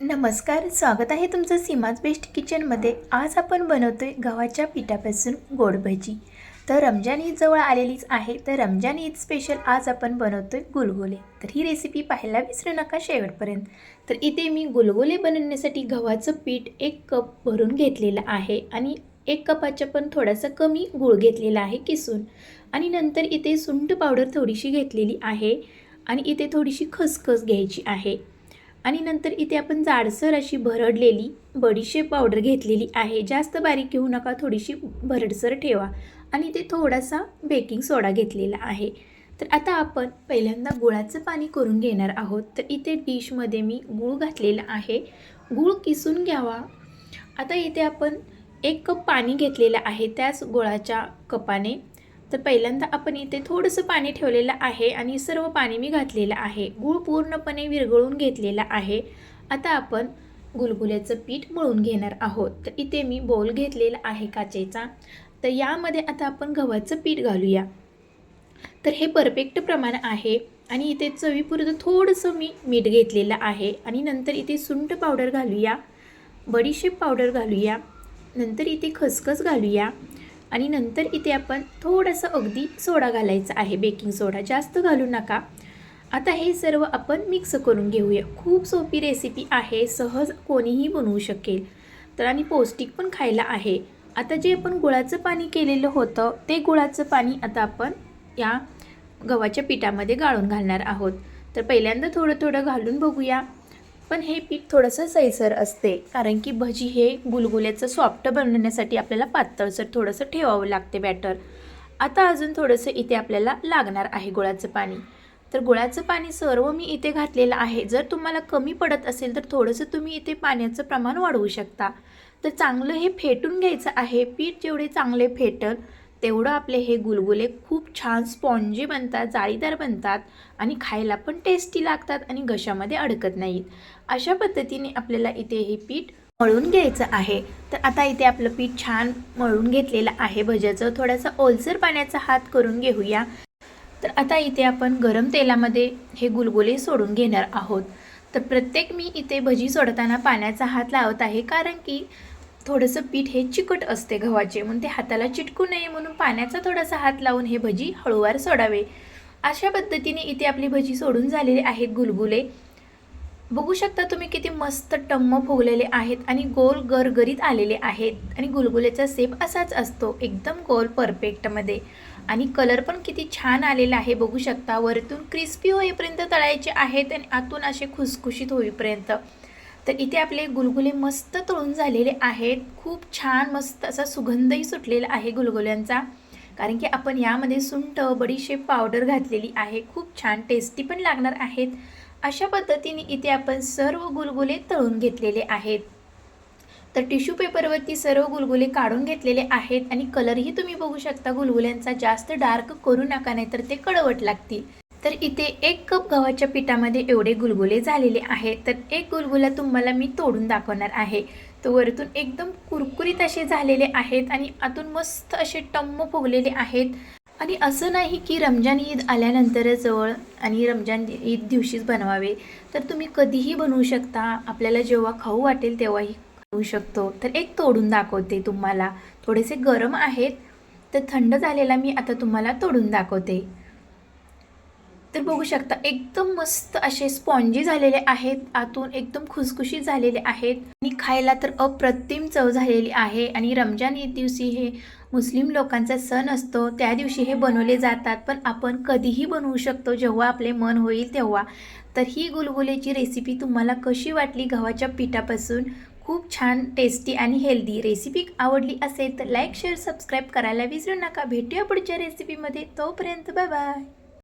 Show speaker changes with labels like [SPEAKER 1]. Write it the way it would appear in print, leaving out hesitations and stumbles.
[SPEAKER 1] नमस्कार, स्वागत आहे तुमचं सीमाज बेस्ट किचनमध्ये। आज आपण बनवतोय गव्हाच्या पिठापासून गोड भजी। तर रमजान ईद जवळ आलेलीच आहे, तर रमजान ईद स्पेशल आज आपण बनवतोय गुलगुले। तर ही रेसिपी पाहायला विसरू नका शेवटपर्यंत। तर इथे मी गुलगुले बनवण्यासाठी गव्हाचं पीठ 1 कप भरून घेतलेलं आहे आणि 1 कपाच्या पण थोडासा कमी गूळ घेतलेला आहे किसून। आणि नंतर इथे सुंठ पावडर थोडीशी घेतलेली आहे आणि इथे थोडीशी खसखस घ्यायची आहे। आणि नंतर इथे आपण जाडसर अशी भरडलेली बडीशेप पावडर घेतलेली आहे। जास्त बारीक घेऊ नका, थोडीशी भरडसर ठेवा। आणि इथे थोडासा बेकिंग सोडा घेतलेला आहे। तर आता आपण पहिल्यांदा गुळाचं पाणी करून घेणार आहोत। तर इथे डिशमध्ये मी गूळ घातलेला आहे, गूळ किसून घ्यावा। आता इथे आपण 1 कप पाणी घेतलेलं आहे त्याच गुळाच्या कपाने। तर पहिल्यांदा आपण इथे थोडंसं पाणी ठेवलेलं आहे आणि सर्व पाणी मी घातलेलं आहे। गूळ पूर्णपणे विरघळून घेतलेला आहे। आता आपण गुलगुल्याचं पीठ मळून घेणार आहोत। तर इथे मी बोल घेतलेला आहे काचेचा। तर यामध्ये आता आपण गव्हाचं पीठ घालूया। तर हे परफेक्ट प्रमाण आहे। आणि इथे चवीपुरतं थोडंसं मी मीठ घेतलेलं आहे। आणि नंतर इथे सुंठ पावडर घालूया, बडीशेप पावडर घालूया, नंतर इथे खसखस घालूया आणि नंतर इथे आपण थोडासा अगदी सोडा घालायचा आहे, बेकिंग सोडा, जास्त घालू नका। आता हे सर्व आपण मिक्स करून घेऊया। खूप सोपी रेसिपी आहे, सहज कोणीही बनवू शकेल। तर आणि पौष्टिक पण खायला आहे। आता जे आपण गुळाचं पाणी केलेलं होतं ते गुळाचं पाणी आता आपण या गव्हाच्या पिठामध्ये गाळून घालणार आहोत। तर पहिल्यांदा थोडं थोडं घालून बघूया। पण हे पीठ थोडंसं सैसर असते, कारण की भजी हे गुलगुल्याचं सॉफ्ट बनवण्यासाठी आपल्याला पातळसर थोडंसं ठेवावं लागते बॅटर। आता अजून थोडंसं इथे आपल्याला लागणार आहे गुळाचं पाणी। तर गुळाचं पाणी सर्व मी इथे घातलेलं आहे। जर तुम्हाला कमी पडत असेल तर थोडंसं तुम्ही इथे पाण्याचं प्रमाण वाढवू शकता। तर चांगलं हे फेटून घ्यायचं आहे। पीठ जेवढे चांगले फेटल तेवढं आपले हे गुलगुले खूप छान स्पॉन्जी बनतात, जाळीदार बनतात आणि खायला पण टेस्टी लागतात आणि घशामध्ये अडकत नाहीत। अशा पद्धतीने आपल्याला इथे हे पीठ मळून घ्यायचं आहे। तर आता इथे आपलं पीठ छान मळून घेतलेलं आहे भज्याचं। थोडासा ओलसर पाण्याचा हात करून घेऊया। तर आता इथे आपण गरम तेलामध्ये हे गुलगुले सोडून घेणार आहोत। तर प्रत्येक मी इथे भजी सोडताना पाण्याचा हात लावत आहे, कारण की थोडंसं पीठ हे चिकट असते गव्हाचे, म्हणून ते हाताला चिटकू नये म्हणून पाण्याचा थोडासा हात लावून हे भजी हळूवार सोडावे। अशा पद्धतीने इथे आपली भजी सोडून झालेले आहेत गुलगुले। बघू शकता तुम्ही किती मस्त टम्म फुगलेले आहेत आणि गोल गरगरीत आलेले आहेत। आणि गुलगुल्याचा शेप असाच असतो, एकदम गोल परफेक्टमध्ये। आणि कलर पण किती छान आलेला आहे, बघू शकता। वरतून क्रिस्पी होईपर्यंत तळायचे आहेत आणि आतून असे खुसखुशीत होईपर्यंत। तर इथे आपले गुलगुले मस्त तळून झालेले आहेत। खूप छान मस्त असा सुगंधही सुटलेला आहे गुलगुल्यांचा, कारण की आपण यामध्ये सुंठ बडीशेप पावडर घातलेली आहे। खूप छान टेस्टी पण लागणार आहेत। अशा पद्धतीने इथे आपण सर्व गुलगुले तळून घेतलेले आहेत। तर टिश्यू पेपरवरती सर्व गुलगुले काढून घेतलेले आहेत आणि कलरही तुम्ही बघू शकता गुलगुल्यांचा। जास्त डार्क करू नका, नाहीतर ते कडवट लागतील। तर इथे 1 कप गव्हाच्या पिठामध्ये एवढे गुलगुले झालेले आहेत। तर एक गुलगुला तुम्हाला मी तोडून दाखवणार आहे। तो वरतून एकदम कुरकुरीत असे झालेले आहेत आणि आतून मस्त असे टम्म फुगलेले आहेत। आणि असं नाही की रमजान ईद आल्यानंतरच जवळ आणि रमजान ईद दिवशीच बनवावे, तर तुम्ही कधीही बनवू शकता। आपल्याला जेव्हा खाऊ वाटेल तेव्हाही खाऊ शकतो। तर एक तोडून दाखवते तुम्हाला, थोडेसे गरम आहेत, तर थंड झालेला मी आता तुम्हाला तोडून दाखवते। तर बघू शकता एकदम मस्त असे स्पॉन्जी झालेले आहेत, आतून एकदम खुसखुशीत झालेले आहेत आणि खायला तर अप्रतिम चव झालेली आहे। आणि रमजान ईद दिवशी हे मुस्लिम लोकांचा सण असतो, त्या दिवशी हे बनवले जातात, पण आपण कधीही बनवू शकतो जेव्हा आपले मन होईल तेव्हा। तर ही गुलगुलेची रेसिपी तुम्हाला कशी वाटली गव्हाच्या पिठापासून? खूप छान टेस्टी आणि हेल्दी रेसिपी आवडली असेल तर लाईक शेअर सबस्क्राईब करायला विसरू नका। भेटूया पुढच्या रेसिपीमध्ये, तोपर्यंत बाय बाय।